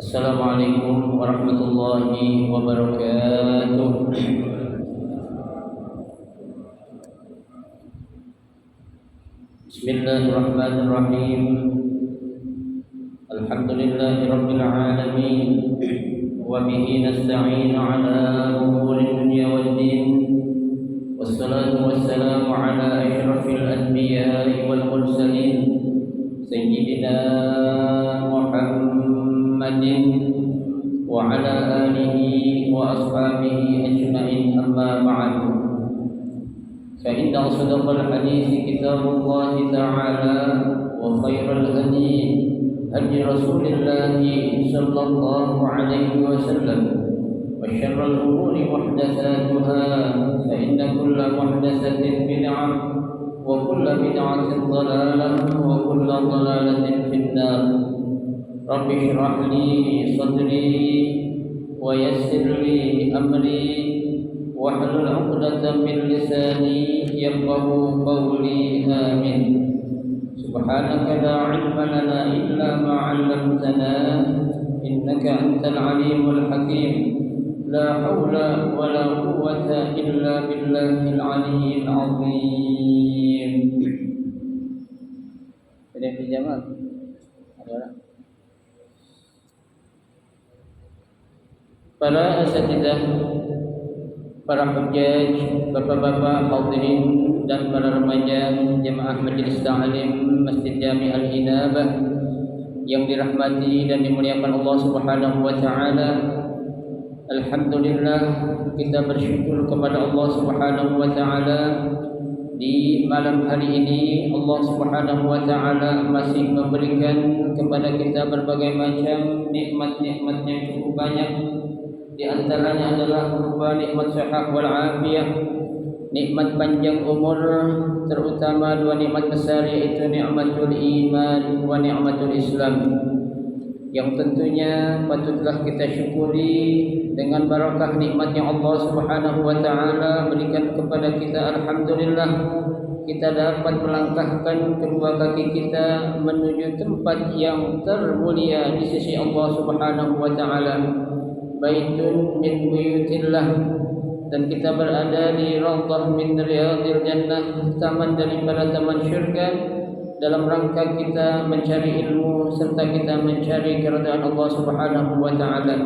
Assalamualaikum warahmatullahi wabarakatuh. Bismillahirrahmanirrahim. Alhamdulillahi rabbil alamin. Wa bihi nasta'inu ala umuri dunya waddin. Wassalatu wassalamu ala asyrafil anbiya'i wal mursalin Sayyidina Muhammadin wa ala alihi wa ashabihi ajma'in, amma ba'du. Fa inna asdaqal hadithi kitabullah ta'ala wa khairal hadi hadi Rasulillah sallallahu alaihi wasallam wa syarrul umuri muhdatsatuha fa inna kulla muhdatsatin bid'ah wa kullu bid'atin dhalalah wa kullu dhalalatin fin-nar. Rabbi shrah li sadri wa yassir li amri wahlul 'uqdatam min lisani yafqahu qawli. Amin. Subhanaka la 'ilma lana illa ma 'allamtana innaka antal 'alimul hakim. La haula wa la quwwata illa billahil 'aliyyil 'azim. Ada pinjaman? Ada. Para asatidzah, para hujjaj, bapak-bapak hadirin dan para remaja jemaah Majelis Ta'lim Masjid Jami' Al-Inabah yang dirahmati dan dimuliakan Allah Subhanahu wa taala. Alhamdulillah, kita bersyukur kepada Allah Subhanahu wa taala. Di malam hari ini Allah Subhanahu wa taala masih memberikan kepada kita berbagai macam nikmat-nikmat yang cukup banyak. Di antaranya adalah berupa nikmat sehat wal afiyah, nikmat panjang umur, terutama dua nikmat besar, yaitu nikmatul iman wa nikmatul Islam, yang tentunya patutlah kita syukuri dengan barakah nikmat yang Allah Subhanahu wa taala berikan kepada kita. Alhamdulillah, kita dapat melangkahkan kedua kaki kita menuju tempat yang termulia di sisi Allah Subhanahu wa taala, baitun min buyutillah, dan kita berada di raudhah min riyadil jannah, taman daripada taman syurga, dalam rangka kita mencari ilmu serta kita mencari keridhaan Allah Subhanahu wa taala.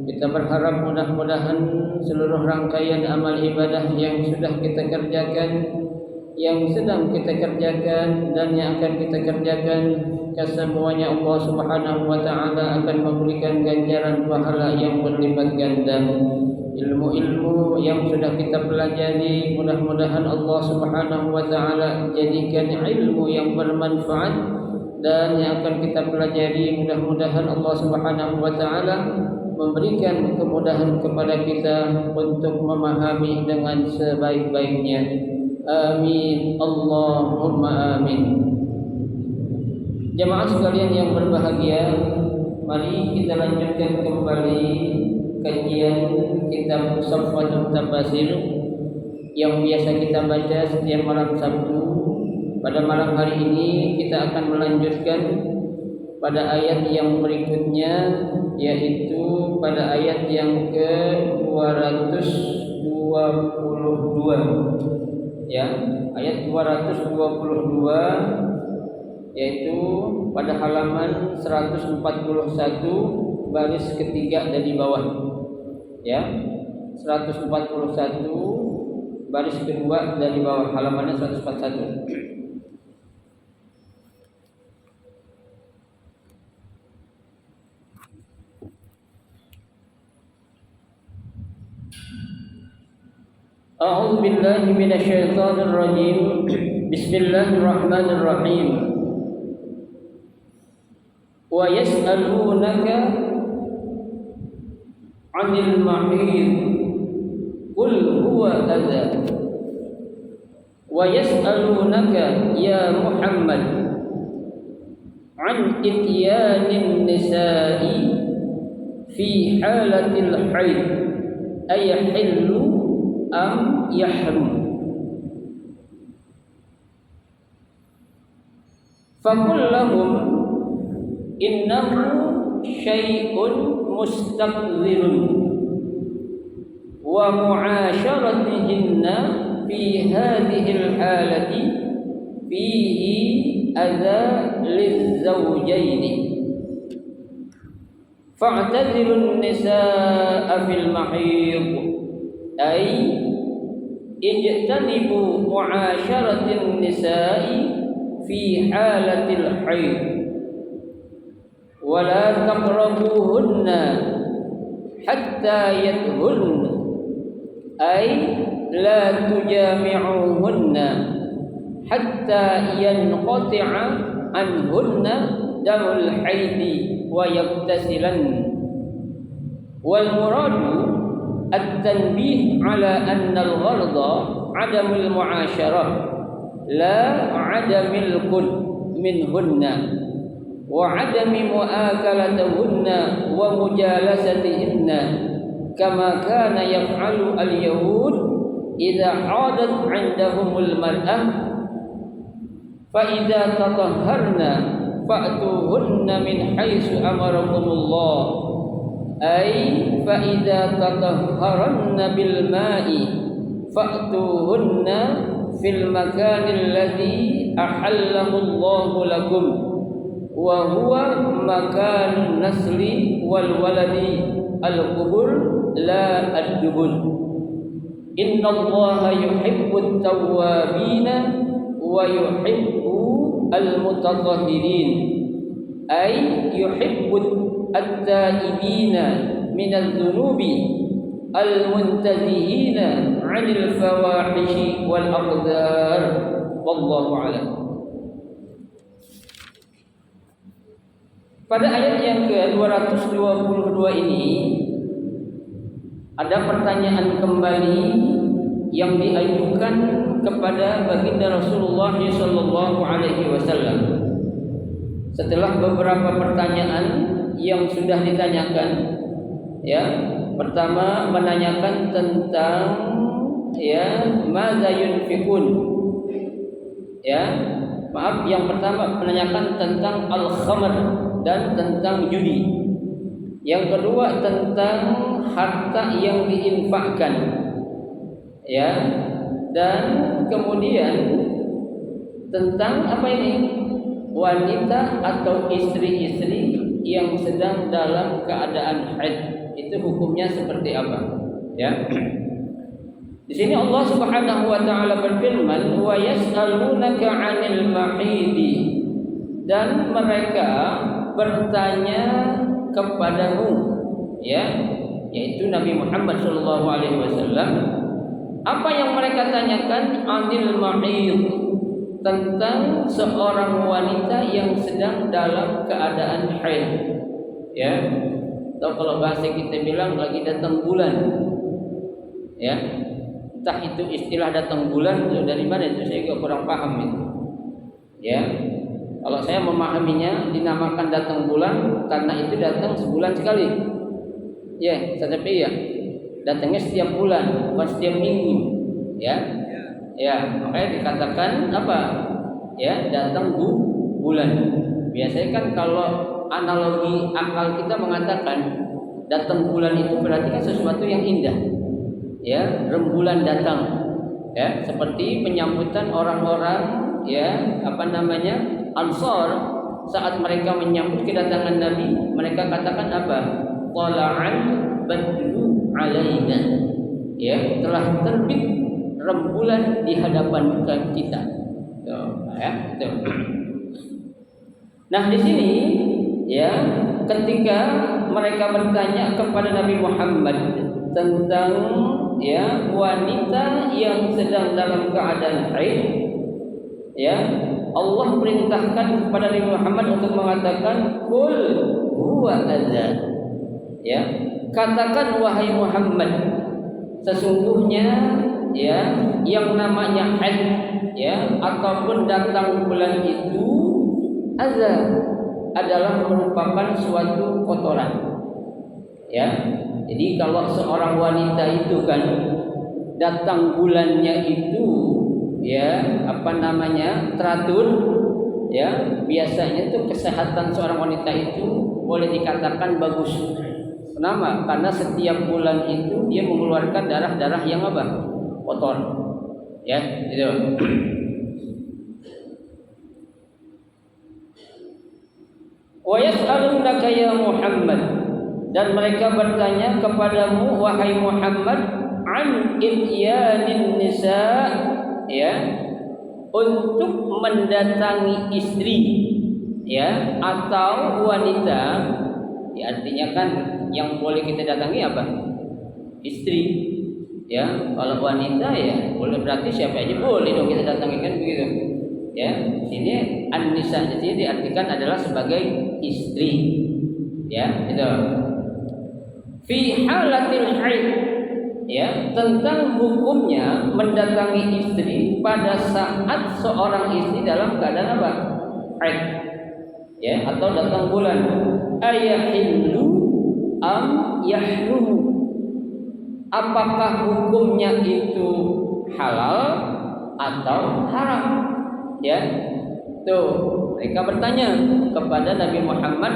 Kita berharap mudah-mudahan seluruh rangkaian amal ibadah yang sudah kita kerjakan, yang sedang kita kerjakan dan yang akan kita kerjakan, kesemuanya Allah Subhanahu wa taala akan memberikan ganjaran pahala yang berlipat ganda. Ilmu-ilmu yang sudah kita pelajari, mudah-mudahan Allah Subhanahu wa taala jadikan ilmu yang bermanfaat, dan yang akan kita pelajari mudah-mudahan Allah Subhanahu wa taala memberikan kemudahan kepada kita untuk memahami dengan sebaik-baiknya. Amin, Allahumma amin. Jemaah sekalian yang berbahagia, mari kita lanjutkan kembali kajian kitab Safwatul Tafasir yang biasa kita baca setiap malam Sabtu. Pada malam hari ini kita akan melanjutkan pada ayat yang berikutnya, yaitu pada ayat yang ke-222, ya, ayat 222, yaitu pada halaman 141 baris ketiga dari bawah, ya, 141 baris kedua dari bawah, halamannya 141. A'udzu billahi minasyaitonir rajim. Bismillahirrahmanirrahim. Wa yas'alunaka 'anil mahid qul huwa adza. Wa yas'alunaka ya Muhammad 'an ityanin nisa'i fi halatil haid ayahillu am yahrum. Faqul lahum innahu syai'un mustaqdirun wa mu'asyaratihinna fi hadhihi al-halati fihi adza liz-zawjaini fa'tazilun nisaa fil mahid ay ijtanibu mu'asyaratin nisa'i fi halatil haid wa la taqrabuhunna hatta yadhulna ay la tujami'uhunna hatta yanqati'a anhunna damul haidi wa yabtasilan wal muradu at-tanbih ala anna al-gharda 'adamul mu'asyarah la 'adamil qud minhunna wa 'adami mu'akalatuhunna wa mujalasatihinna kama kana yaf'alu al-yahud idza 'adat 'indahumul mar'ah fa idza tatahharna fa'tuhunna min haitsu amarakumullah ay fa idza tatahharanna bil ma'i fa'tuhunna fil makanil ladzi ahallahu Allahu lakum wa huwa makanun nasli wal waladi al qubur la ad-dubur innallaha yuhibbut tawwabina wa yuhibbu al mutatahhirin ay yuhibbut التائبين من الذنوب المنتزهين عن الفواحش والأقدار والله أعلم. Pada ayat yang ke-222 ini ada pertanyaan kembali yang diajukan kepada baginda Rasulullah sallallahu alaihi wasallam. Setelah beberapa pertanyaan yang sudah ditanyakan, ya, pertama menanyakan tentang ya madza yunfikun, ya, maaf, yang pertama menanyakan tentang al-khamr dan tentang judi. Yang kedua tentang harta yang diinfakkan, ya, dan kemudian tentang apa ini, wanita atau istri-istri yang sedang dalam keadaan haid, itu hukumnya seperti apa? Ya. Di sini Allah Subhanahu wa taala berfirman, "Wa yas'alunaka 'anil mahidi." Dan mereka bertanya kepadamu, ya, yaitu Nabi Muhammad sallallahu alaihi wasallam. Apa yang mereka tanyakan? 'Anil mahid, tentang seorang wanita yang sedang dalam keadaan haid, ya, atau kalau bahasa kita bilang lagi datang bulan, ya. Entah itu istilah datang bulan itu dari mana, itu saya juga kurang paham itu, ya. Kalau saya memahaminya dinamakan datang bulan karena itu datang sebulan sekali, ya, tetapi ya datangnya setiap bulan bukan setiap minggu, ya. Ya, makanya dikatakan apa? Ya, datang bulan. Biasanya kan kalau analogi akal kita mengatakan datang bulan itu berarti kan sesuatu yang indah. Ya, rembulan datang. Ya, seperti penyambutan orang-orang, ya, apa namanya? Ansor saat mereka menyambut kedatangan Nabi, mereka katakan apa? Tala'al badru alaina. Ya, telah terbit rembulan di hadapan kita. Ya, itu. Nah, di sini, ya, ketika mereka bertanya kepada Nabi Muhammad tentang, ya, wanita yang sedang dalam keadaan haid, ya, Allah perintahkan kepada Nabi Muhammad untuk mengatakan qul huwa adza. Ya, katakan wahai Muhammad, sesungguhnya, ya, yang namanya haid, ya, ataupun datang bulan itu adza, adalah merupakan suatu kotoran. Ya, jadi kalau seorang wanita itu kan datang bulannya itu, ya, apa namanya, teratur, ya biasanya tuh kesehatan seorang wanita itu boleh dikatakan bagus. Kenapa? Karena setiap bulan itu dia mengeluarkan darah-darah yang apa? Kotor. Ya, gitu. Wa yas'alunaka ya Muhammad, dan mereka bertanya kepadamu wahai Muhammad an ityanin nisa, ya, untuk mendatangi istri, ya, atau wanita. Ya, artinya kan yang boleh kita datangi apa? Istri. Ya, kalau wanita ya boleh, berarti siapa aja boleh dong kita datangi, kan begitu. Ya, sini an-nisa di sini diartikan adalah sebagai istri. Ya, itu. Fi halatil haid, ya, tentang hukumnya mendatangi istri pada saat seorang istri dalam keadaan apa? Haid. Ya, atau datang bulan. Ayahillu am yahrum, apakah hukumnya itu halal atau haram? Ya, tuh mereka bertanya kepada Nabi Muhammad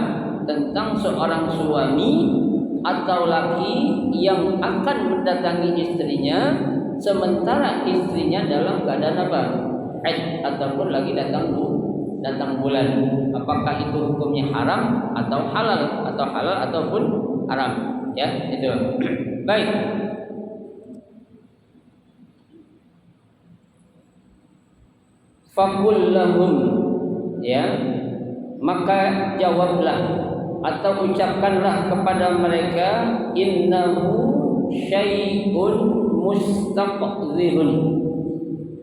tentang seorang suami atau laki yang akan mendatangi istrinya sementara istrinya dalam keadaan apa? Haid ataupun lagi datang bulan. Apakah itu hukumnya haram atau halal ataupun haram? Ya, itu. Baik. Faqul lahum, ya, maka jawablah atau ucapkanlah kepada mereka innahu syai'un mustaqdirun,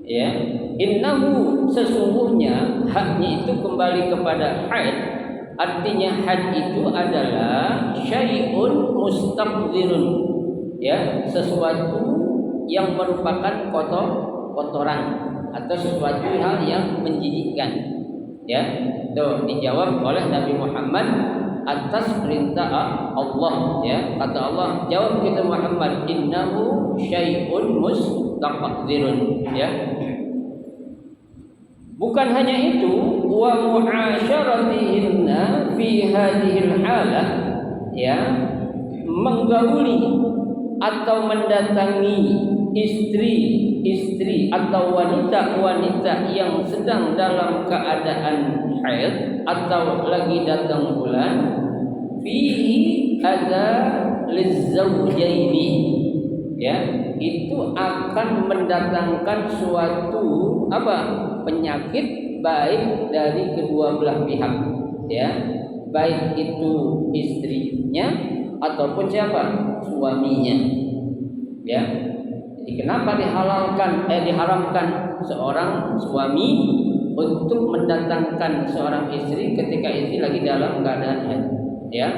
ya, innahu sesungguhnya, haknya itu kembali kepada haid, artinya haid itu adalah syai'un mustaqdirun, ya, sesuatu yang merupakan kotoran atau sesuatu hal yang menjijikkan. Ya, itu dijawab oleh Nabi Muhammad atas perintah Allah. Ya, kata Allah, jawab kita Muhammad, innahu syai'un mustaqdirun. Ya, bukan hanya itu, wa mu'asyaratihinna fi hadhil halah, ya, menggauli atau mendatangi istri atau wanita yang sedang dalam keadaan haid atau lagi datang bulan, fihi ada lizawjaini, ya, itu akan mendatangkan suatu apa? Penyakit baik dari kedua belah pihak, ya, baik itu istrinya ataupun siapa? Suaminya. Ya. Jadi kenapa diharamkan seorang suami untuk mendatangkan seorang istri ketika istri lagi dalam keadaan haid? Ya.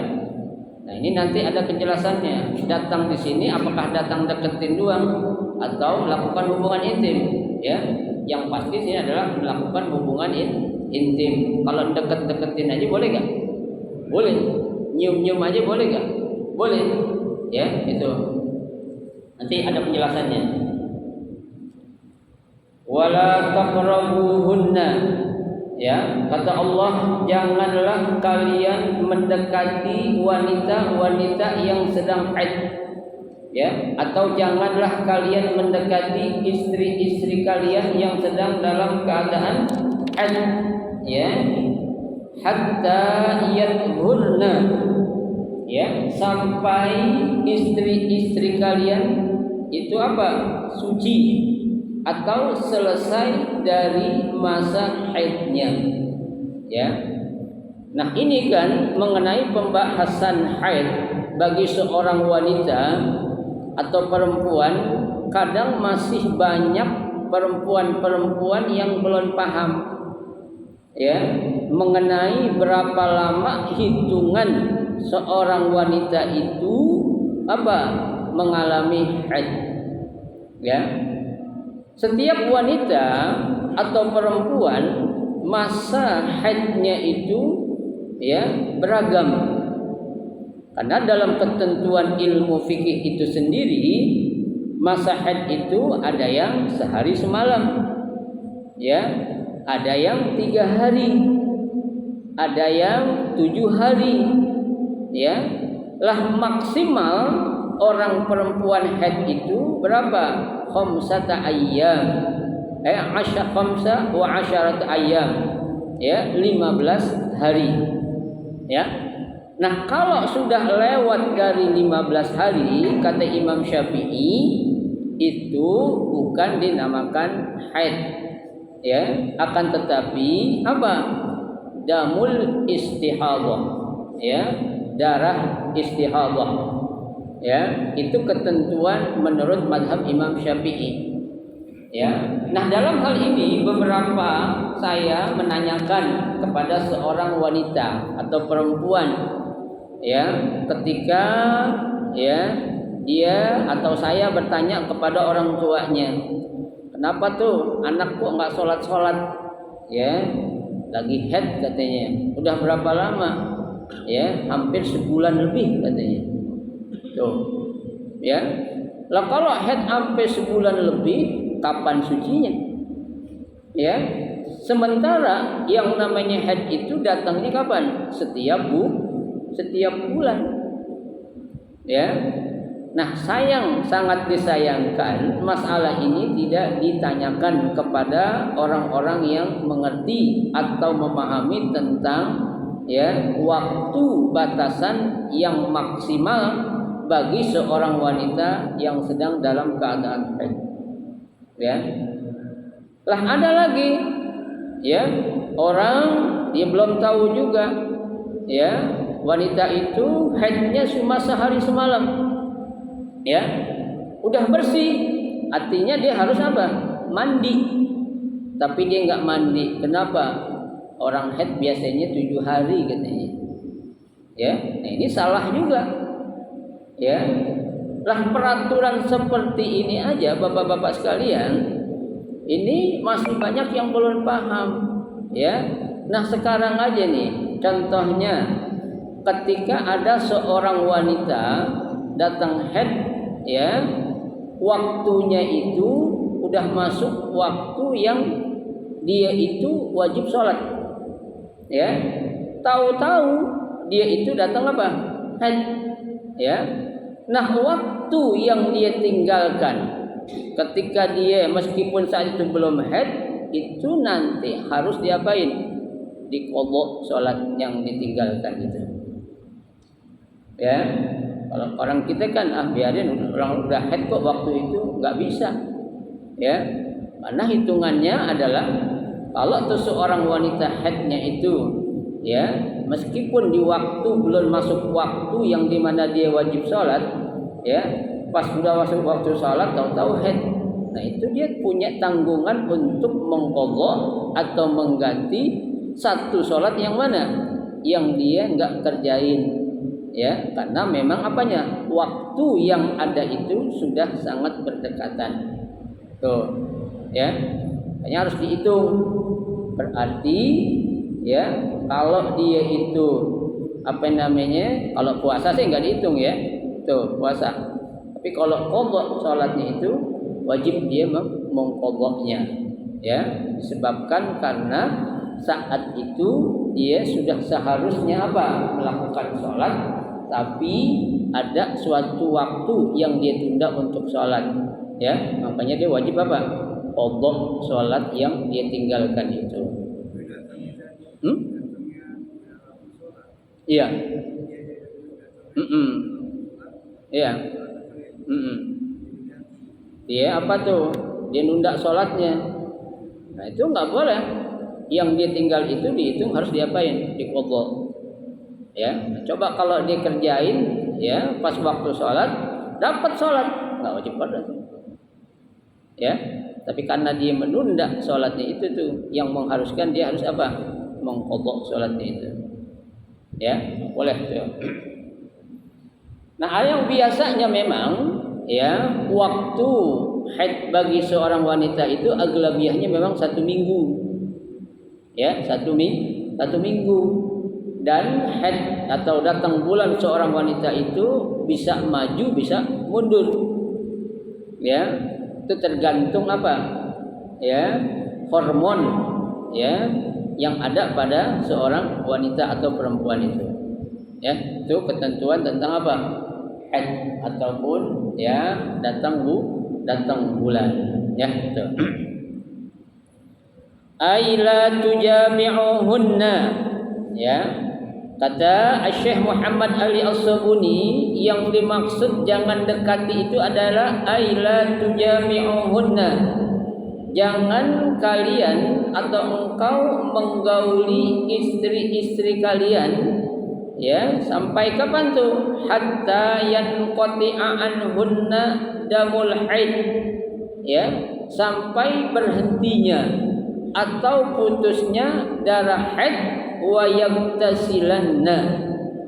Nah, ini nanti ada penjelasannya. Datang di sini apakah datang deketin doang atau melakukan hubungan intim? Ya. Yang pasti sini adalah melakukan hubungan intim. Kalau deket-deketin aja boleh gak? Boleh. Nyium-nyium aja boleh gak? Boleh. Ya, itu. Nanti ada penjelasannya. Wala taqrabuhunna, ya, kata Allah, janganlah kalian mendekati wanita-wanita yang sedang haid, ya, atau janganlah kalian mendekati istri-istri kalian yang sedang dalam keadaan haid, ya, hatta yadhurna, ya, sampai istri-istri kalian itu apa? Suci atau selesai dari masa haidnya. Ya. Nah, ini kan mengenai pembahasan haid bagi seorang wanita atau perempuan, kadang masih banyak perempuan-perempuan yang belum paham, ya, mengenai berapa lama hitungan seorang wanita itu apa? Mengalami haid. Ya. Setiap wanita atau perempuan masa haidnya itu, ya, beragam. Karena dalam ketentuan ilmu fikih itu sendiri, masa haid itu ada yang sehari semalam, ya, ada yang 3 hari, ada yang 7 hari, ya. Lah maksimal orang perempuan haid itu berapa? Khamsata ayyam. Khamsa wa asyarat ayyam. Ya, 15 hari. Ya. Nah, kalau sudah lewat dari 15 hari, kata Imam Syafi'i, itu bukan dinamakan haid. Ya, akan tetapi apa? Damul istihadah. Ya, darah istihadah. Ya, itu ketentuan menurut mazhab Imam Syafi'i. Ya. Nah, dalam hal ini beberapa saya menanyakan kepada seorang wanita atau perempuan, ya, ketika ya dia atau saya bertanya kepada orang tuanya, kenapa tuh anak kok nggak sholat, ya, lagi haid katanya, udah berapa lama, ya, hampir sebulan lebih katanya, tuh, ya, lah kalau haid sampai sebulan lebih, kapan sucinya? Ya, sementara yang namanya haid itu datangnya kapan? Setiap bulan. Ya. Nah, sangat disayangkan masalah ini tidak ditanyakan kepada orang-orang yang mengerti atau memahami tentang ya waktu batasan yang maksimal bagi seorang wanita yang sedang dalam keadaan haid. Ya. Lah ada lagi ya orang dia belum tahu juga ya wanita itu haidnya cuma sehari semalam. Ya, udah bersih, artinya dia harus apa? Mandi. Tapi dia nggak mandi. Kenapa? Orang haid biasanya 7 hari katanya. Ya, nah ini salah juga. Ya, lah peraturan seperti ini aja, bapak-bapak sekalian, ini masih banyak yang belum paham. Ya, nah sekarang aja nih, contohnya, ketika ada seorang wanita datang haid, ya, waktunya itu udah masuk waktu yang dia itu wajib sholat, ya, tahu-tahu dia itu datang apa? Haid, ya. Nah, waktu yang dia tinggalkan ketika dia meskipun saat itu belum haid, itu nanti harus diapain? Diqadha sholat yang ditinggalkan itu, ya. Kalau orang kita kan biarin orang udah haid kok waktu itu, nggak bisa, ya. Karena hitungannya adalah kalau tuh seorang wanita haidnya itu, ya, meskipun di waktu belum masuk waktu yang dimana dia wajib sholat, ya, pas sudah masuk waktu sholat tahu-tahu haid, nah itu dia punya tanggungan untuk mengqadha atau mengganti satu sholat yang mana, yang dia nggak kerjain. Ya, karena memang apanya? Waktu yang ada itu sudah sangat berdekatan. Tuh, ya. Hanya harus dihitung. Berarti ya, kalau dia itu apa namanya? Kalau puasa sih nggak dihitung ya. Tuh, puasa. Tapi kalau qadha salatnya itu wajib dia mengqadhanya. Ya, disebabkan karena saat itu dia sudah seharusnya apa? Melakukan sholat, tapi ada suatu waktu yang dia tunda untuk sholat, ya, makanya dia wajib apa? Qadha sholat yang dia tinggalkan itu. Iya. Iya. Dia apa tuh? Dia nunda sholatnya. Nah itu nggak boleh. Yang dia tinggal itu dihitung harus diapain? Diqadha. Ya, coba kalau dia kerjain, ya, pas waktu sholat dapat sholat, nggak wajib qadha. Ya, tapi karena dia menunda sholatnya itu tuh yang mengharuskan dia harus apa? Mengqadha sholatnya itu. Ya, boleh tuh. Nah, yang biasanya memang ya waktu haid bagi seorang wanita itu aglabiahnya memang 1 minggu. Ya, 1 minggu. Dan haid atau datang bulan seorang wanita itu bisa maju, bisa mundur. Ya, itu tergantung apa? Ya, hormon ya yang ada pada seorang wanita atau perempuan itu. Ya, itu ketentuan tentang apa? Haid ataupun ya datang bulan. Ya, itu. Aila tujami'uhunna. Ya. Kata Syekh Muhammad Ali As-Sabuni, yang dimaksud jangan dekati itu adalah aila tujami'uhunna. Jangan kalian atau engkau menggauli istri-istri kalian, ya, sampai kapan tuh? Hatta yanqati'a anhunna damul haid, ya, sampai berhentinya atau putusnya darah haid, wa yagtasilanna,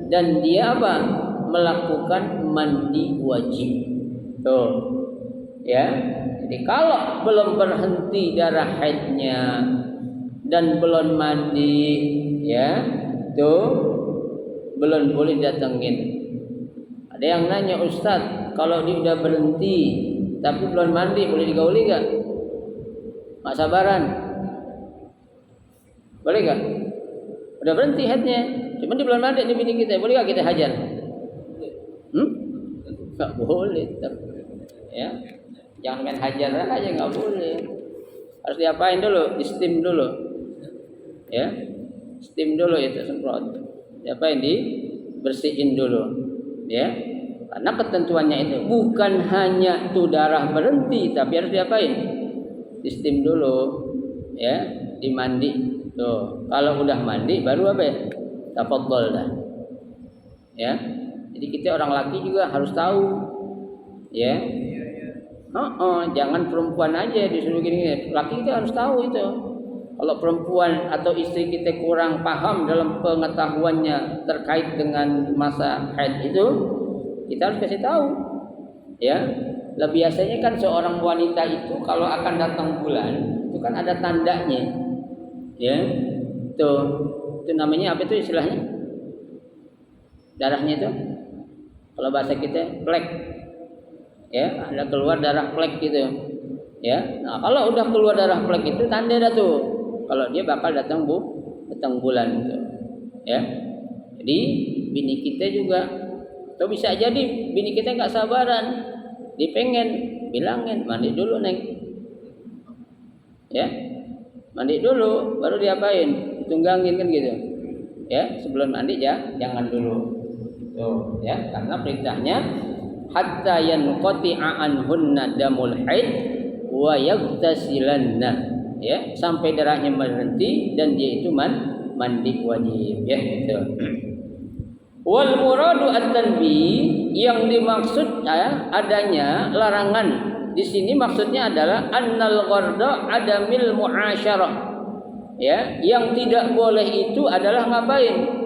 dan dia apa? Melakukan mandi wajib. Tuh, ya. Jadi kalau belum berhenti darah haidnya dan belum mandi, ya, tuh belum boleh datengin. Ada yang nanya, Ustaz, kalau dia udah berhenti tapi belum mandi boleh digauli gak? Mak sabaran, boleh gak? Udah berhenti haidnya, cuma dia belum mandi, ini bini kita, boleh gak kita hajar? Gak boleh, ya. Jangan main hajar aja, gak boleh. Harus diapain dulu? Di steam dulu, ya. Steam dulu itu semprot. Diapain? Dibersihin dulu, ya. Karena ketentuannya itu bukan hanya tuh darah berhenti, tapi harus diapain? Di steam dulu, ya, dimandi. Tuh, kalau udah mandi baru apa ya? Tafadhol dah. Ya. Jadi kita orang laki juga harus tahu, ya. Jangan perempuan aja disuruh gini. Laki kita harus tahu itu. Kalau perempuan atau istri kita kurang paham dalam pengetahuannya terkait dengan masa haid itu, kita harus kasih tahu. Ya. Lah biasanya kan seorang wanita itu kalau akan datang bulan, itu kan ada tandanya. Ya. Itu namanya apa itu istilahnya? Darahnya itu. Kalau bahasa kita plek. Ya, ada keluar darah plek gitu. Ya. Nah, kalau udah keluar darah plek itu tanda dah tuh kalau dia bakal datang bulan gitu. Ya. Jadi bini kita juga, atau bisa jadi bini kita enggak sabaran, dia pengen bilangin mandi dulu neng. Ya. Mandi dulu baru diapain? Tunggangin kan gitu. Ya, sebelum mandi jangan dulu. Tuh, ya, karena perintahnya hatta yanqati'a anhunna damul haid wa yagtasilanna, ya, sampai darahnya berhenti dan dia itu mandi wajib, ya, gitu. Wal muradu at-tanbih, yang dimaksud adanya larangan di sini maksudnya adalah annal gharda adamil muasyarah, ya, yang tidak boleh itu adalah ngapain?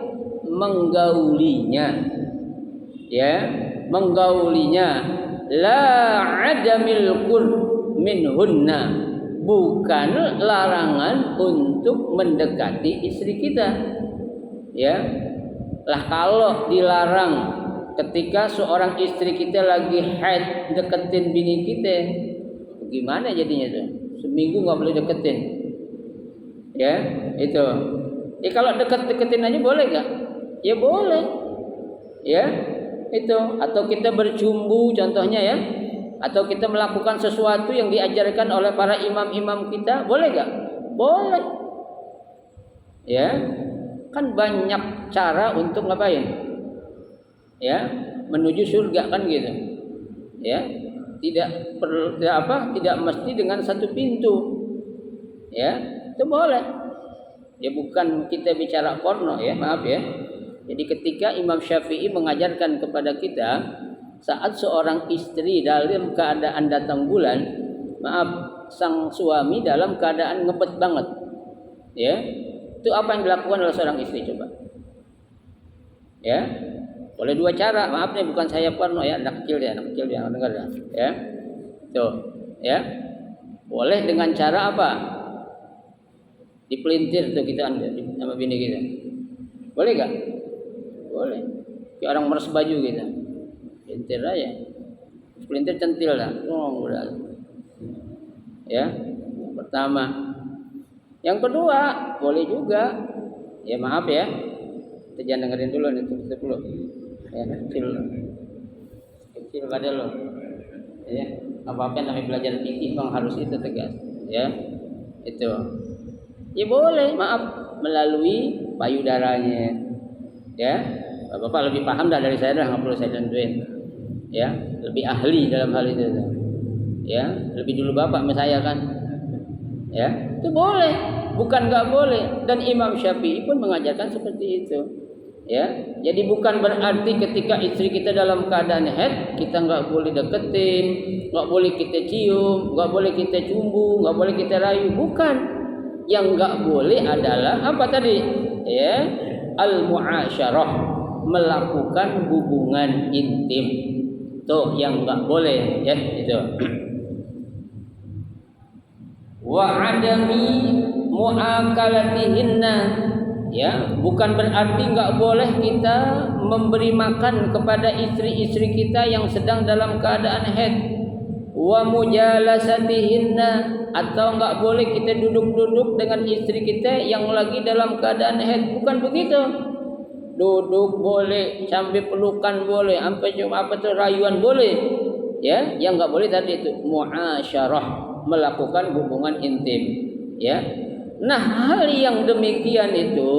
Menggaulinya, ya, menggaulinya, la adamil qurb minhunna, bukan larangan untuk mendekati istri kita, ya. Lah kalau dilarang ketika seorang istri kita lagi haid deketin bini kita, gimana jadinya tuh? Seminggu nggak boleh deketin, ya, itu. Kalau deketin aja boleh gak? Ya boleh, ya. Itu, atau kita bercumbu contohnya, ya, atau kita melakukan sesuatu yang diajarkan oleh para imam-imam kita, boleh gak? Boleh, ya. Kan banyak cara untuk ngapain, ya, menuju surga kan gitu, ya. Tidak mesti dengan satu pintu, ya. Itu boleh, ya, bukan kita bicara porno, ya, maaf ya. Jadi ketika Imam Syafi'i mengajarkan kepada kita saat seorang istri dalam keadaan datang bulan, maaf, sang suami dalam keadaan ngebet banget, ya, itu apa yang dilakukan oleh seorang istri coba? Ya, boleh dua cara, maaf nih, bukan saya porno ya, anak kecil dia dengar ya, tuh, ya, boleh dengan cara apa? Dipelintir tuh kita sama bini kita, boleh gak? Boleh. Kayak orang meres baju gitu. Pelintir aja. Pelintir centil lah. Oh, udah. Ya. Pertama. Yang kedua, boleh juga. Ya maaf ya. Kita jangan dengerin dulu nih tutup dulu. Ya, kecil pada lo. Ya, apa-apa yang namanya belajar fikih bang harus itu tegas. Ya, itu. Ya boleh, maaf melalui payudaranya. Ya, bapak lebih paham dah dari saya dah, nggak perlu saya tentuin. Ya, lebih ahli dalam hal itu. Ya, lebih dulu bapak sama saya kan. Ya, itu boleh, bukan nggak boleh. Dan Imam Syafi'i pun mengajarkan seperti itu. Ya, jadi bukan berarti ketika istri kita dalam keadaan haid kita nggak boleh deketin, nggak boleh kita cium, nggak boleh kita cumbu, nggak boleh kita rayu. Bukan. Yang nggak boleh adalah apa tadi? Ya, al-mu'asyarah, melakukan hubungan intim. Tuh yang nggak boleh, ya itu. Wa adami muakalatihinna, ya, bukan berarti nggak boleh kita memberi makan kepada istri-istri kita yang sedang dalam keadaan haid. Wa mujalasatihinna, atau nggak boleh kita duduk-duduk dengan istri kita yang lagi dalam keadaan haid. Bukan begitu. Duduk boleh, sampai pelukan boleh, sampai cuma apa tuh rayuan boleh. Ya, yang nggak boleh tadi itu muasyarah, melakukan hubungan intim. Ya. Nah, hal yang demikian itu,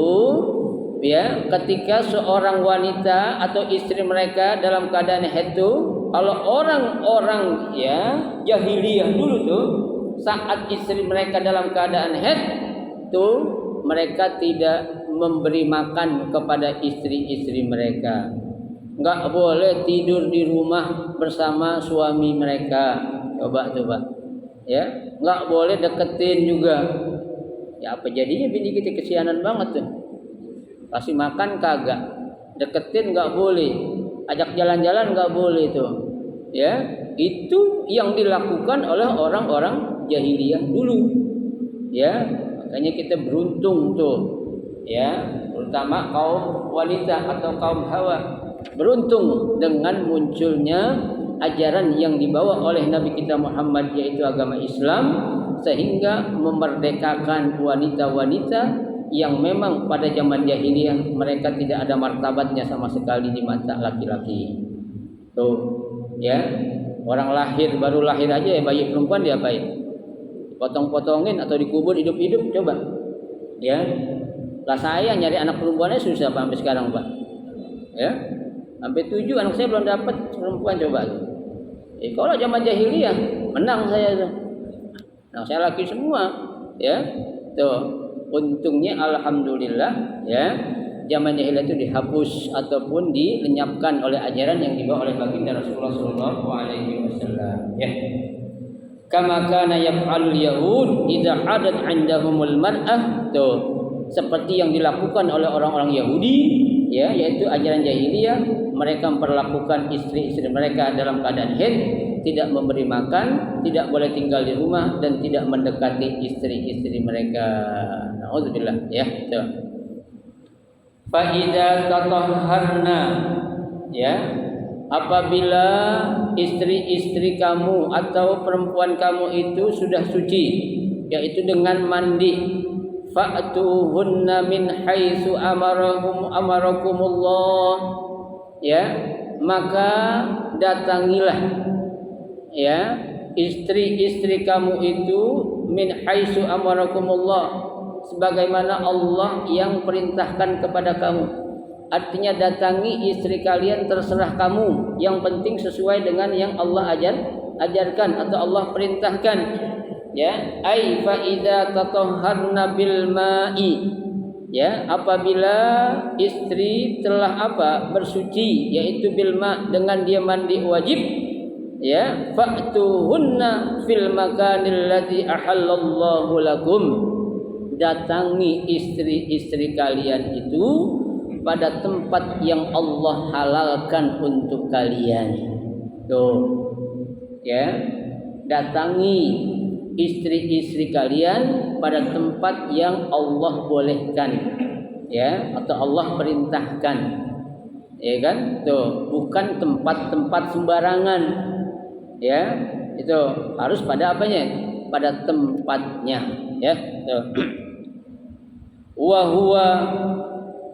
ya, ketika seorang wanita atau istri mereka dalam keadaan haid itu, kalau orang-orang ya jahiliyah dulu tuh, saat istri mereka dalam keadaan haid tuh, mereka tidak memberi makan kepada istri-istri mereka. Enggak boleh tidur di rumah bersama suami mereka. Coba. Ya, enggak boleh deketin juga. Ya apa jadinya bini kita kesianan banget tuh. Kasih makan kagak, deketin enggak boleh, ajak jalan-jalan enggak boleh tuh. Ya, itu yang dilakukan oleh orang-orang jahiliyah dulu. Ya, makanya kita beruntung tuh. Ya, terutama kaum wanita atau kaum hawa beruntung dengan munculnya ajaran yang dibawa oleh Nabi kita Muhammad, yaitu agama Islam, sehingga memerdekakan wanita-wanita yang memang pada zaman jahiliyah mereka tidak ada martabatnya sama sekali di mata laki-laki. Tuh, ya, orang baru lahir aja ya, bayi perempuan diapain? Potong-potongin atau dikubur hidup-hidup, coba. Ya, lah saya nyari anak perempuannya susah sampai sekarang, Pak. Ya, sampai 7 anak saya belum dapat perempuan, coba. Kalau zaman jahiliyah menang saya tuh. Nah, saya laki semua, ya. Tuh, untungnya alhamdulillah, ya. Zaman jahiliyah itu dihapus ataupun dilenyapkan oleh ajaran yang dibawa oleh baginda Rasulullah sallallahu alaihi wasallam, ya. Kama kana yaf'alul yahud idza hadat 'indahumul mar'ah, tuh. Seperti yang dilakukan oleh orang-orang Yahudi, ya, yaitu ajaran jahiliyah, mereka memperlakukan istri-istri mereka dalam keadaan haid, tidak memberi makan, tidak boleh tinggal di rumah, dan tidak mendekati istri-istri mereka. Nauzubillah, ya. Fa idza tatahharna, ya, apabila istri-istri kamu atau perempuan kamu itu sudah suci, yaitu dengan mandi, fa'tuhunna min haitsu amarakumullah, ya, maka datangilah, ya, istri-istri kamu itu min haitsu amarakumullah, sebagaimana Allah yang perintahkan kepada kamu. Artinya datangi istri kalian terserah kamu, yang penting sesuai dengan yang Allah ajarkan atau Allah perintahkan. Ya, ai fa idza tatahharna bil ma'i, ya, apabila istri telah bersuci, yaitu bil ma, dengan dia mandi wajib, ya, fa'tuhunna fil makanil ladzi ahallallahu lakum, datangi istri-istri kalian itu pada tempat yang Allah halalkan untuk kalian. Tuh, ya, datangi istri-istri kalian pada tempat yang Allah bolehkan, ya, atau Allah perintahkan, ya kan? Tuh, bukan tempat-tempat sembarangan, ya, itu harus pada apanya? Pada tempatnya, ya. Tuh. wa huwa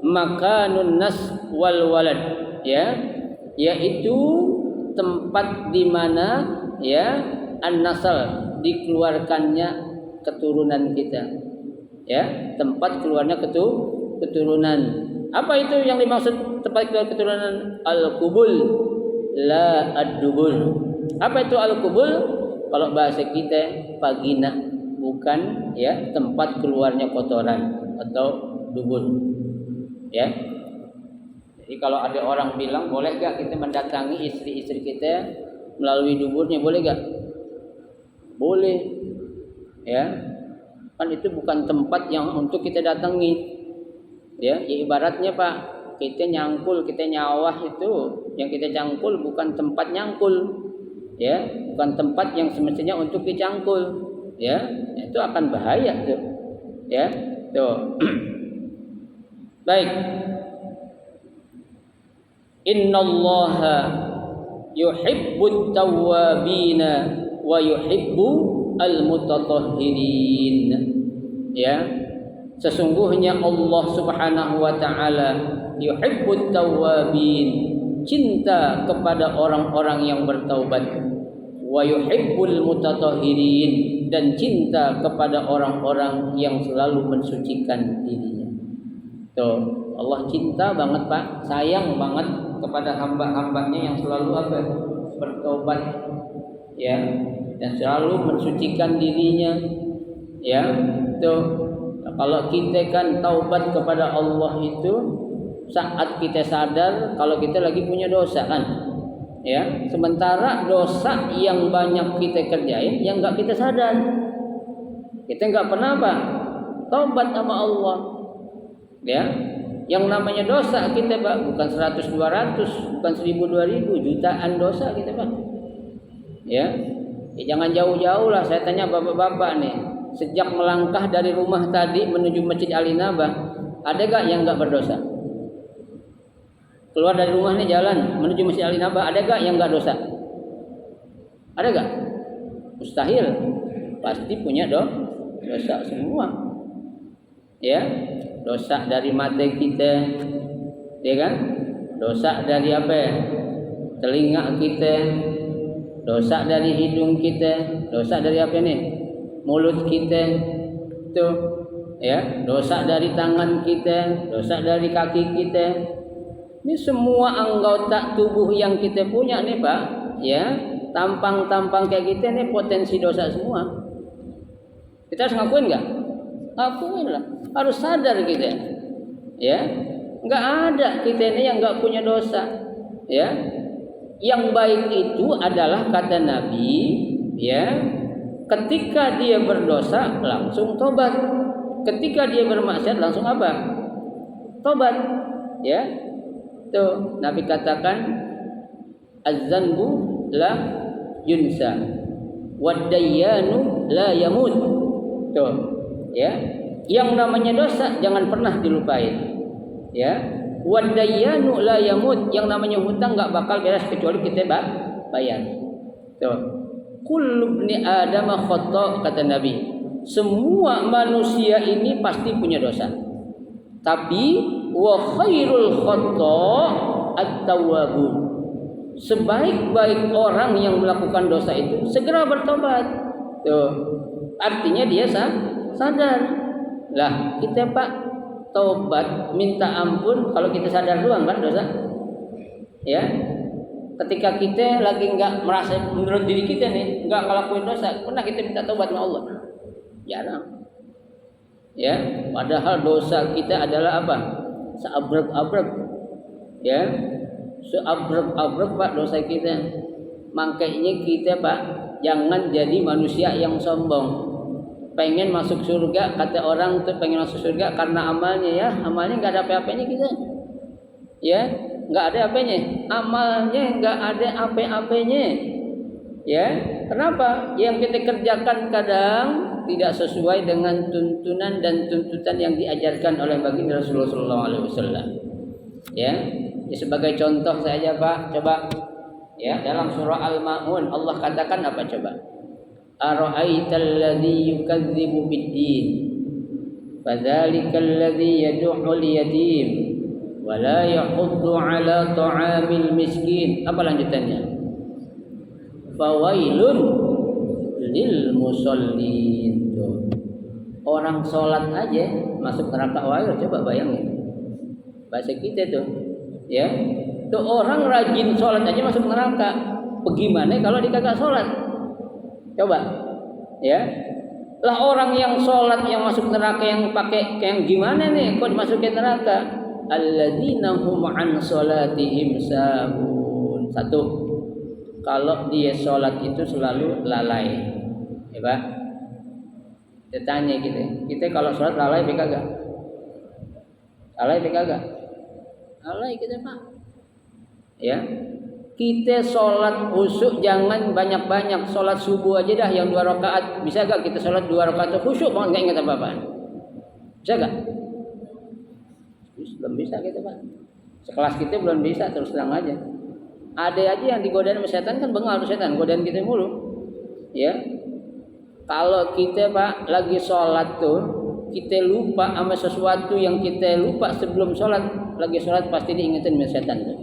makanun nas wal walad, ya, yaitu tempat di mana ya an-nasal dikeluarkannya keturunan kita, ya, tempat keluarnya keturunan. Apa itu yang dimaksud tempat keluar keturunan? Al-qubul la ad-dubul. Apa itu al-qubul? Kalau bahasa kita vagina, bukan ya tempat keluarnya kotoran atau dubul, ya. Jadi kalau ada orang bilang boleh gak kita mendatangi istri-istri kita melalui duburnya, boleh gak? Boleh, ya. Kan itu bukan tempat yang untuk kita datangi, ya. Ibaratnya Pak, kita nyangkul, kita nyawah itu, yang kita cangkul bukan tempat nyangkul, ya, bukan tempat yang semestinya untuk dicangkul, ya. Itu akan bahaya tuh, ya. Tuh. Baik. Innallaha yuhibbut tawwabina wa yuhibbu al-mutatahhirin. Ya. Sesungguhnya Allah Subhanahu wa taala yuhibbut tawwabin, cinta kepada orang-orang yang bertaubat, wa yuhibbul mutatahhirin, dan cinta kepada orang-orang yang selalu mensucikan dirinya. Tuh, Allah cinta banget Pak, sayang banget kepada hamba-hambanya yang selalu apa? Bertobat, ya, dan selalu mensucikan dirinya, ya. Tuh, kalau kita kan taubat kepada Allah itu saat kita sadar kalau kita lagi punya dosa kan, ya. Sementara dosa yang banyak kita kerjain yang enggak kita sadar, kita enggak pernah apa? Taubat sama Allah, ya. Yang namanya dosa kita Pak bukan 100 200, bukan 1000 2000, jutaan dosa kita Pak, ya. Jangan jauh-jauh lah, saya tanya bapak-bapak nih, sejak melangkah dari rumah tadi menuju Masjid Alinabah, ada gak yang gak berdosa? Keluar dari rumah nih jalan menuju Masjid Alinabah, ada gak yang gak dosa? Ada gak? Mustahil. Pasti punya dosa semua, ya. Dosa dari mata kita, ya kan? Dosa dari apa ya? Telinga kita, dosa dari hidung kita, dosa dari apa nih? Mulut kita, tuh, ya. Dosa dari tangan kita, dosa dari kaki kita. Ini semua anggota tubuh yang kita punya nih Pak, ya. Tampang-tampang kayak kita nih potensi dosa semua. Kita harus ngakuin nggak? Ngakuin lah. Harus sadar kita, ya. Nggak ada kita ini yang nggak punya dosa, ya. Yang baik itu adalah kata Nabi, ya. Ketika dia berdosa langsung tobat. Ketika dia bermaksiat langsung apa? Tobat, ya. Tuh, Nabi katakan az-zanbu la yunsa wad-dayyanu la yamut. Tuh, ya. Yang namanya dosa jangan pernah dilupain, ya. Wad-dayyanu la yamut, yang namanya hutang enggak bakal beres kecuali kita bayar. Tuh. Kullu ibni Adam khata', kata Nabi. Semua manusia ini pasti punya dosa. Tapi wa khairul khata' at-tawwabun. Sebaik-baik orang yang melakukan dosa itu segera bertobat. Tuh. Artinya dia sadar. Lah, kita Pak tobat minta ampun kalau kita sadar doang kan dosa. Ya. Ketika kita lagi enggak merasa menurut diri kita nih enggak ngelakuin dosa, pernah kita minta tobat sama Allah? Jarang. Ya, padahal dosa kita adalah apa? Seabrek-abrek. Ya. Seabrek-abrek Pak dosa kita. Makanya kita Pak jangan jadi manusia yang sombong. Pengen masuk surga, kata orang tuh pengen masuk surga karena amalnya, ya. Amalnya enggak ada apa-apanya kita. Ya, enggak ada apanya. Amalnya enggak ada apa-apanya. Ya. Kenapa? Yang kita kerjakan kadang tidak sesuai dengan tuntunan dan tuntutan yang diajarkan oleh baginda Rasulullah SAW. Ya. Sebagai contoh saja Pak, coba ya, dalam surah Al-Maun Allah katakan apa coba? Ara'aital ladzi yukadzibu biddin. Fadzalikal ladzi yad'ul yatim wa la yahuddu 'ala ta'amil miskin. Apa lanjutannya? Fawailun lil musallin. Orang sholat aja masuk neraka wail, coba bayangin. Bahasa kita tuh, ya. Tuh orang rajin sholat aja masuk neraka. Bagaimana kalau dia kagak sholat? Coba, ya. Lah orang yang sholat yang masuk neraka yang pakai yang gimana nih? Kok dimasukin neraka? Alladzina hum an sholatihim sahun. Satu, kalau dia sholat itu selalu lalai, ya Pak. Kita tanya kita kalau sholat lalai apa kagak? Lalai apa kagak? Lalai kita Pak. Ya, kita sholat khusyuk jangan banyak-banyak. Sholat subuh aja dah yang 2 rakaat. Bisa gak kita sholat 2 rakaat khusyuk banget gak ingat apa-apaan? Bisa gak? Belum bisa kita Pak. Sekelas kita belum bisa, terus terang aja. Ada aja yang digodain sama setan kan bengal tuh setan, godain kita mulu. Ya. Kalau kita Pak lagi sholat tuh, kita lupa sama sesuatu yang kita lupa sebelum sholat. Lagi sholat pasti diingetin sama setan tuh.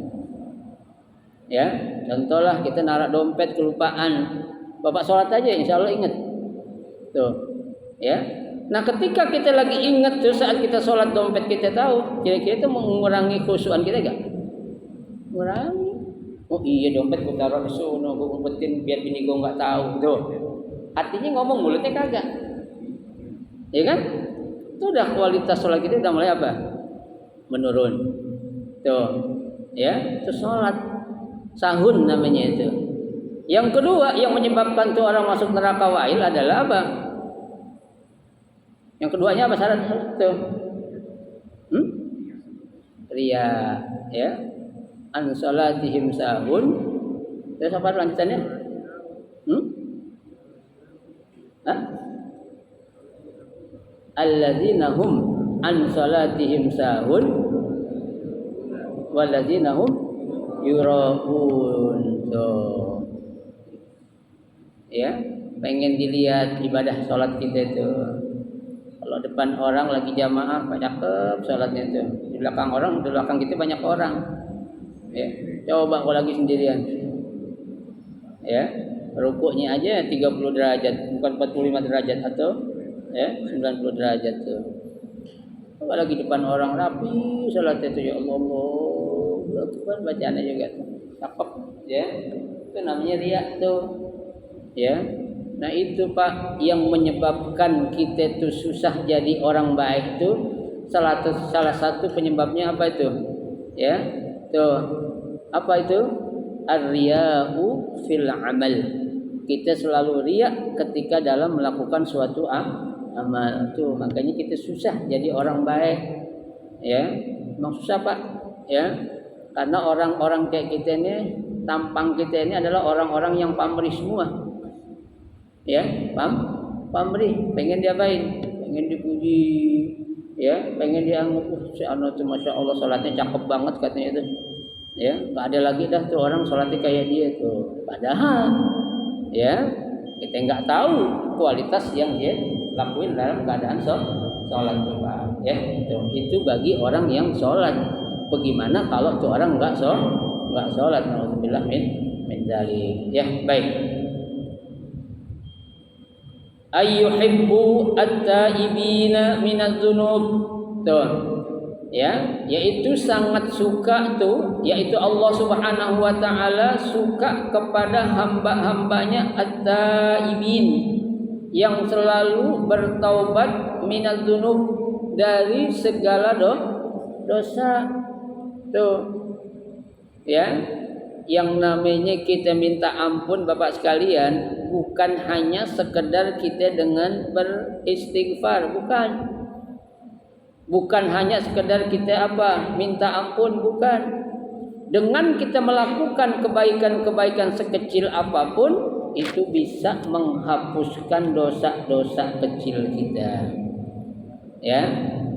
Ya, contohlah kita naruh dompet kelupaan. Bapak sholat aja insya Allah ingat. Tuh. Ya. Nah ketika kita lagi ingat tuh saat kita sholat dompet kita tahu, kira-kira itu mengurangi khusyuan kita gak? Mengurangi. Oh iya dompet gue taruh di sana, gue umpetin biar bini gue nggak tahu. Tuh. Artinya ngomong mulutnya kagak. Ya kan? Itu udah kualitas sholat kita udah mulai apa? Menurun. Tuh. Ya, itu sholat sahun namanya itu. Yang kedua yang menyebabkan tuh orang masuk neraka wail adalah apa? Yang keduanya apa syarat tuh? Riya, ya. An salatihim sahun. Terus apa lanjutannya? Alladzina hum an salatihim sahun walladzina hum yura'un. Tuh. Ya, pengen dilihat ibadah salat kita itu. Kalau depan orang lagi jamaah cakep salatnya itu. Di belakang orang, di belakang kita banyak orang. Ya, coba kalau lagi sendirian. Ya, rukuknya aja 30 derajat, bukan 45 derajat atau ya 90 derajat tuh. Kalau lagi depan orang rapi salatnya itu ya Allah, itu kan bacaannya juga cakep ya. Itu namanya riya tuh. Ya. Nah itu Pak yang menyebabkan kita tuh susah jadi orang baik tuh salah satu penyebabnya apa itu? Ya. Tuh. Apa itu? Ar-riya'u fil amal. Kita selalu riya ketika dalam melakukan suatu amal tuh, makanya kita susah jadi orang baik. Ya. Memang susah Pak. Ya. Karena orang-orang kayak kita ini, tampang kita ini adalah orang-orang yang pamrih semua. Ya, pamrih, pengen diapain? Pengen dipuji, ya, pengen dianggap si anu tuh masya Allah salatnya cakep banget katanya itu. Ya, nggak ada lagi dah tuh orang salatnya kayak dia tuh. Padahal, ya, kita nggak tahu kualitas yang dia lakuin dalam keadaan sholat tuh Pak. Ya, itu bagi orang yang sholat. Bagaimana kalau tuh orang nggak sholat? Alhamdulillah min dzalik. Ya, baik. Ayyuhibbu at-taibina minadz-dzunub. Tuh. Ya, yaitu sangat suka tuh, yaitu Allah Subhanahu wa taala suka kepada hamba-hambanya at-taibin yang selalu bertaubat minadz-dzunub dari segala dosa. Tuh. Ya. Yang namanya kita minta ampun Bapak sekalian bukan hanya sekedar kita dengan beristighfar, bukan hanya sekedar kita minta ampun, bukan. Dengan kita melakukan kebaikan-kebaikan sekecil apapun itu bisa menghapuskan dosa-dosa kecil kita. Ya,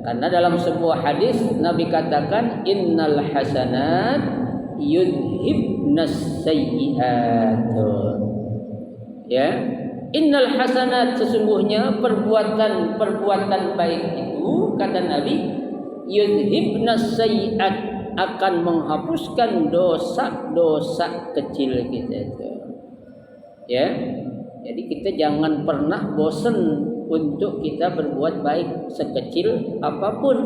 karena dalam sebuah hadis Nabi katakan innal hasanat yudhibnas sayyi'at. Ya, Innal hasanat, sesungguhnya perbuatan baik itu kata Nabi yudhibnas sayyi'at, akan menghapuskan dosa-dosa kecil kita itu. Ya. Jadi kita jangan pernah bosan untuk kita berbuat baik sekecil apapun.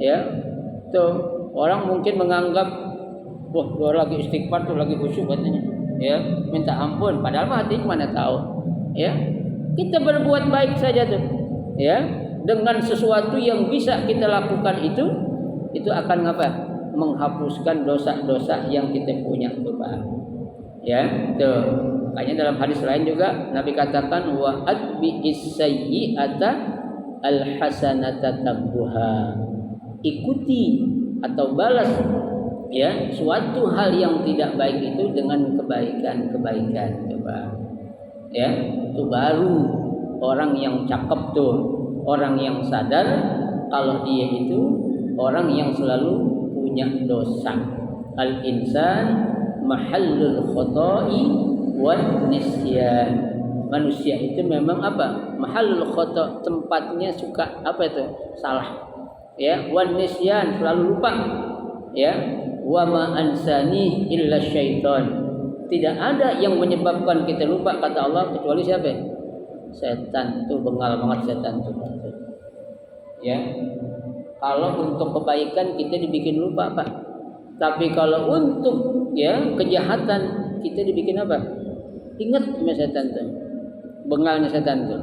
Ya. Tuh, orang mungkin menganggap wah, dia lagi istighfar tuh lagi khusyuk katanya. Ya, minta ampun padahal hati mana tahu. Ya. Kita berbuat baik saja tuh. Ya, dengan sesuatu yang bisa kita lakukan itu akan apa? Menghapuskan dosa-dosa yang kita punya Bapak. Ya, tuh. Makanya dalam hadis lain juga Nabi katakan wa atbi'is sayyi'ata alhasanata tambuha. Ikuti atau balas ya suatu hal yang tidak baik itu dengan kebaikan coba. Ya, itu baru orang yang cakep tuh, orang yang sadar kalau dia itu orang yang selalu punya dosa. Al-insan mahallul khoto'i wan nisyan. Manusia itu memang apa? Mahallul khota', tempatnya suka apa itu? Salah. Ya, wan nisyan, selalu lupa. Ya, wa ma ansani illa syaitan. Tidak ada yang menyebabkan kita lupa kata Allah kecuali siapa? Setan. Tuh bengal banget setan tuh. Ya. Kalau untuk kebaikan kita dibikin lupa, Pak. Tapi kalau untuk ya kejahatan kita dibikin apa? Ingat sama setan tuh. Bengalnya setan tuh.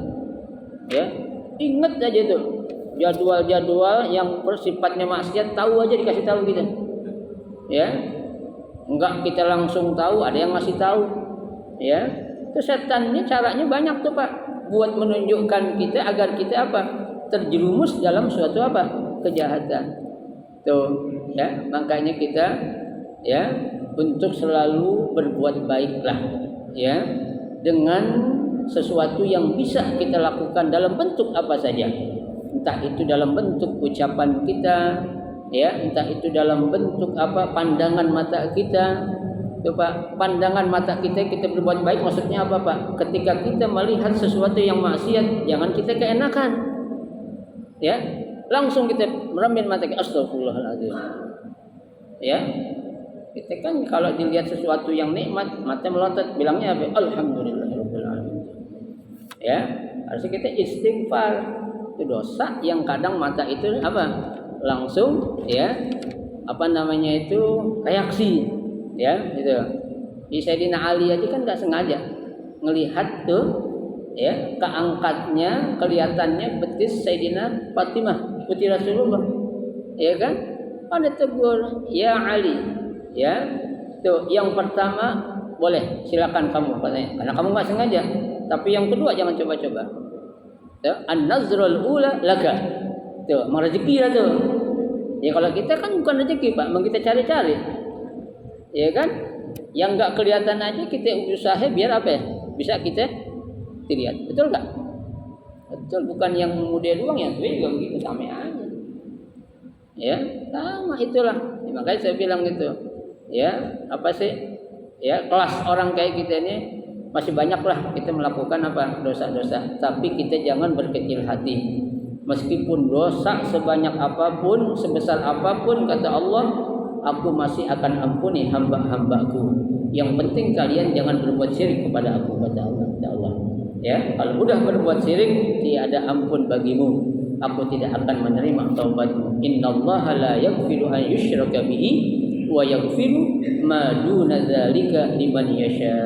Ya. Ingat aja tuh. Jadwal-jadwal yang bersifatnya maksiat tahu aja dikasih tahu kita. Ya. Enggak kita langsung tahu, ada yang masih tahu. Ya. Itu setannya caranya banyak tuh, Pak. Buat menunjukkan kita agar kita apa? Terjerumus dalam suatu apa? Kejahatan. Tuh, ya. Makanya kita ya untuk selalu berbuat baiklah, ya. Dengan sesuatu yang bisa kita lakukan dalam bentuk apa saja. Entah itu dalam bentuk ucapan kita, ya, entah itu dalam bentuk apa pandangan mata kita. Pak, pandangan mata kita berbuat baik maksudnya apa, Pak? Ketika kita melihat sesuatu yang maksiat, jangan kita keenakan. Ya, langsung kita meremin mata kita, astagfirullahaladzim. Ya. Kita kan kalau dilihat sesuatu yang nikmat, mata melotot, bilangnya apa? Alhamdulillahirabbil alamin. Ya, harusnya kita istighfar. Itu dosa yang kadang mata itu apa? Langsung ya apa namanya itu reaksi ya gitu. Di Sayyidina Ali aja kan nggak sengaja ngelihat tuh ya keangkatnya kelihatannya betis Sayyidina Fatimah putri Rasulullah ya kan, ada tegur ya Ali ya tuh yang pertama boleh silakan kamu katanya karena kamu nggak sengaja, tapi yang kedua jangan coba-coba. An-nazrul ula laka. Tuh, rezeki lah tuh. Ya kalau kita kan bukan rezeki, Pak, mau kita cari-cari. Ya kan? Yang enggak kelihatan aja kita usaha biar apa ya? Bisa kita dilihat. Betul enggak? Betul, bukan yang muda doang yang tua juga begitu sama aja. Ya, sama itulah. Ya, makanya saya bilang gitu. Ya, apa sih? Ya, kelas orang kayak kita ini masih banyaklah kita melakukan apa dosa-dosa, tapi kita jangan berkecil hati. Meskipun dosa sebanyak apapun, sebesar apapun kata Allah, aku masih akan ampuni hamba-hambaku. Yang penting kalian jangan berbuat syirik kepada aku kata Allah. Ya, kalau sudah berbuat syirik, tiada ampun bagimu. Aku tidak akan menerima taubatmu. Innallaha la yaghfiru an yushraka bihi wa yaghfiru ma duna dzalika liman yasha.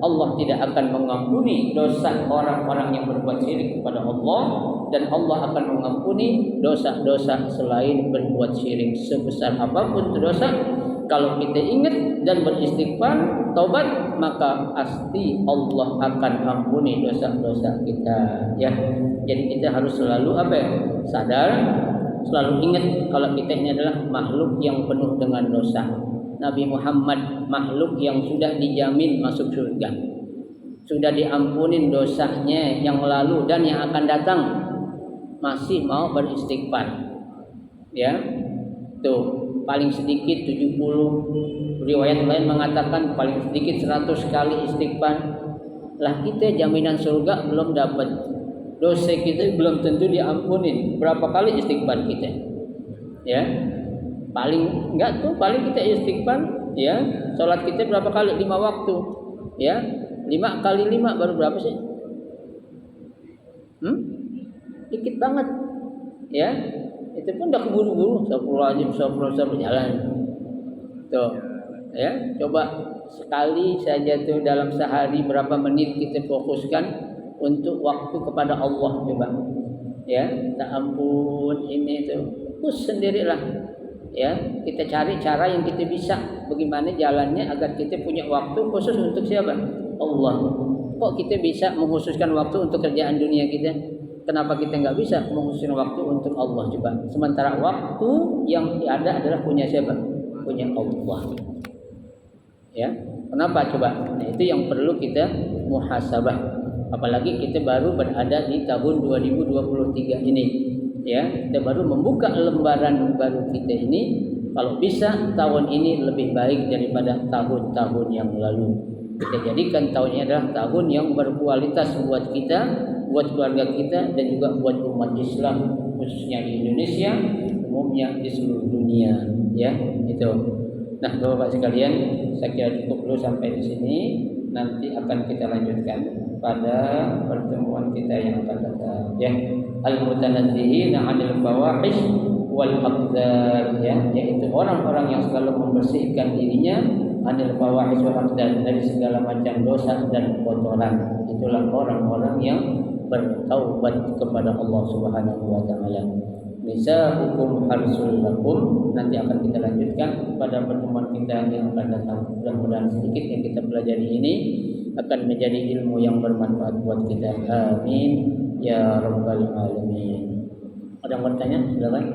Allah tidak akan mengampuni dosa orang-orang yang berbuat syirik kepada Allah, dan Allah akan mengampuni dosa-dosa selain berbuat syirik sebesar apapun itu dosa. Kalau kita ingat dan beristighfar, taubat, maka pasti Allah akan ampuni dosa-dosa kita. Ya, jadi kita harus selalu apa ya? Sadar, selalu ingat kalau kita ini adalah makhluk yang penuh dengan dosa. Nabi Muhammad makhluk yang sudah dijamin masuk surga, sudah diampunin dosanya yang lalu dan yang akan datang, masih mau beristighfar. Ya, tuh paling sedikit 70, riwayat lain mengatakan paling sedikit 100 kali istighfar. Lah kita jaminan surga belum dapat. Dosa kita belum tentu diampunin. Berapa kali istighfar kita? Ya. Paling enggak tuh, paling kita istighfar, ya. Salat kita berapa kali? 5 waktu. Ya. 5 kali 5 baru berapa sih? Dikit banget. Ya. Itu pun udah keburu-buru, astagfirullahaladzim berjalan. Tuh. Ya, coba sekali saja tuh dalam sehari berapa menit kita fokuskan untuk waktu kepada Allah, coba. Ya, tak ampun ini tuh. Fokus sendirilah. Ya, kita cari cara yang kita bisa, bagaimana jalannya agar kita punya waktu khusus untuk siapa? Allah. Kok kita bisa mengkhususkan waktu untuk kerjaan dunia kita? Kenapa kita nggak bisa mengkhususkan waktu untuk Allah, coba? Sementara waktu yang ada adalah punya siapa? Punya Allah. Ya, kenapa coba? Nah, itu yang perlu kita muhasabah. Apalagi kita baru berada di tahun 2023 ini. Ya, kita baru membuka lembaran baru kita ini. Kalau bisa tahun ini lebih baik daripada tahun-tahun yang lalu. Kita jadikan tahun ini adalah tahun yang berkualitas buat kita, buat keluarga kita, dan juga buat umat Islam khususnya di Indonesia, umumnya di seluruh dunia. Ya, itu. Nah, Bapak sekalian, saya kira cukup dulu sampai di sini. Nanti akan kita lanjutkan pada pertemuan kita yang akan datang. Ya, al-mutanazzihin 'anil fawahish wal aqdar, ya, yaitu orang-orang yang selalu membersihkan dirinya 'anil fawahish wal aqdar, dari segala macam dosa dan kotoran. Itulah orang-orang yang bertaubat kepada Allah Subhanahu wa taala. Nisa'ukum harsul lakum, nanti akan kita lanjutkan pada pertemuan kita yang akan datang. Mudah-mudahan sedikit yang kita pelajari ini akan menjadi ilmu yang bermanfaat buat kita. Amin ya rabbal alamin. Ada yang bertanya? Silakan.